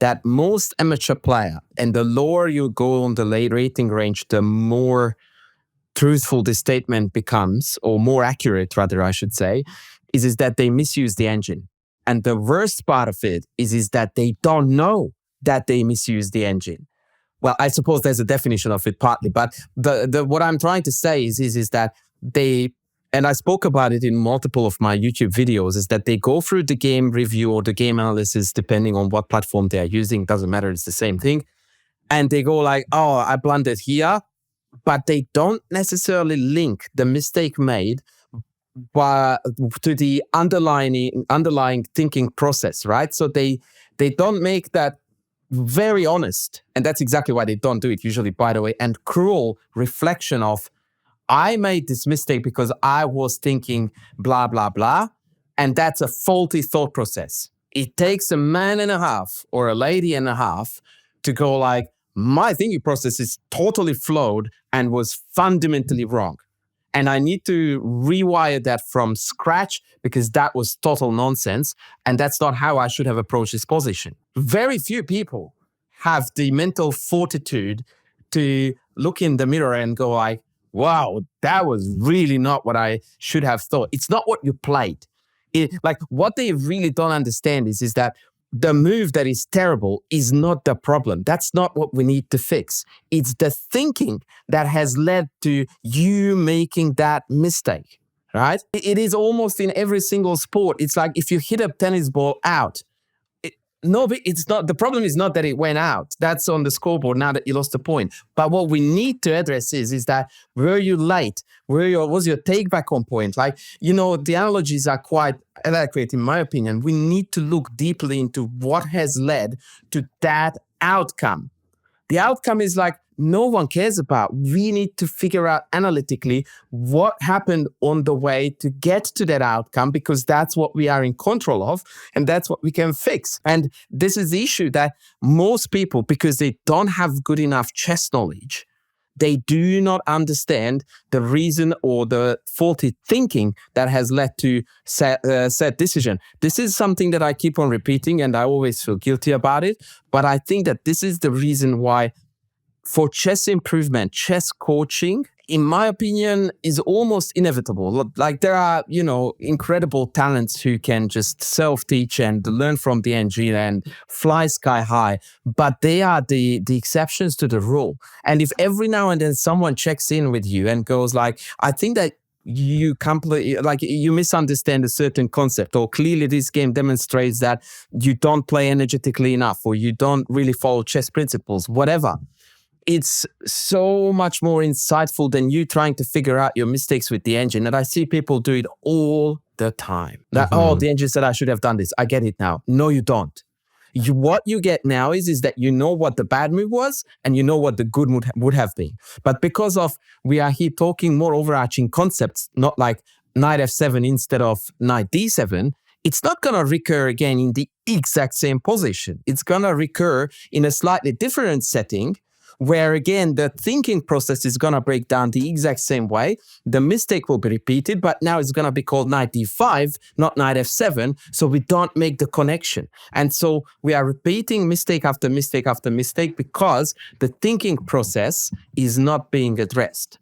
that most amateur player, and the lower you go on the late rating range, the more truthful this statement becomes, or more accurate rather, I should say, is that they misuse the engine. And the worst part of it is that they don't know that they misuse the engine. Well, I suppose there's a definition of it partly, but the what I'm trying to say is that they, and I spoke about it in multiple of my YouTube videos, is that they go through the game review or the game analysis, depending on what platform they are using, doesn't matter, it's the same thing. And they go like, oh, I blundered here, but they don't necessarily link the mistake made to the underlying thinking process, right? So they don't make that very honest, and that's exactly why they don't do it usually, by the way, and cruel reflection of, I made this mistake because I was thinking blah, blah, blah, and that's a faulty thought process. It takes a man and a half or a lady and a half to go like, my thinking process is totally flawed and was fundamentally wrong. And I need to rewire that from scratch because that was total nonsense. And that's not how I should have approached this position. Very few people have the mental fortitude to look in the mirror and go like, wow, that was really not what I should have thought. It's not what you played. Like what they really don't understand is that the move that is terrible is not the problem. That's not what we need to fix. It's the thinking that has led to you making that mistake, right? It is almost in every single sport. It's like if you hit a tennis ball out, it's not. The problem is not that it went out. That's on the scoreboard now that you lost the point. But what we need to address is that were you late? Was your take back on point? Like, the analogies are quite adequate in my opinion. We need to look deeply into what has led to that outcome. The outcome is like no one cares about. We need to figure out analytically what happened on the way to get to that outcome, because that's what we are in control of and that's what we can fix. And this is the issue that most people, because they don't have good enough chess knowledge, they do not understand the reason or the faulty thinking that has led to said decision. This is something that I keep on repeating and I always feel guilty about it. But I think that this is the reason why for chess improvement, chess coaching, in my opinion, is almost inevitable. Like there are, incredible talents who can just self-teach and learn from the engine and fly sky high, but they are the exceptions to the rule. And if every now and then someone checks in with you and goes like, I think that you misunderstand a certain concept, or clearly this game demonstrates that you don't play energetically enough, or you don't really follow chess principles, whatever. It's so much more insightful than you trying to figure out your mistakes with the engine. And I see people do it all the time. That, the engine said I should have done this. I get it now. No, you don't. What you get now is that you know what the bad move was and you know what the good move would have been. But because of we are here talking more overarching concepts, not like knight f7 instead of knight d7, it's not going to recur again in the exact same position. It's going to recur in a slightly different setting, where again, the thinking process is going to break down the exact same way. The mistake will be repeated, but now it's going to be called knight d5, not knight f7, so we don't make the connection. And so we are repeating mistake after mistake after mistake because the thinking process is not being addressed.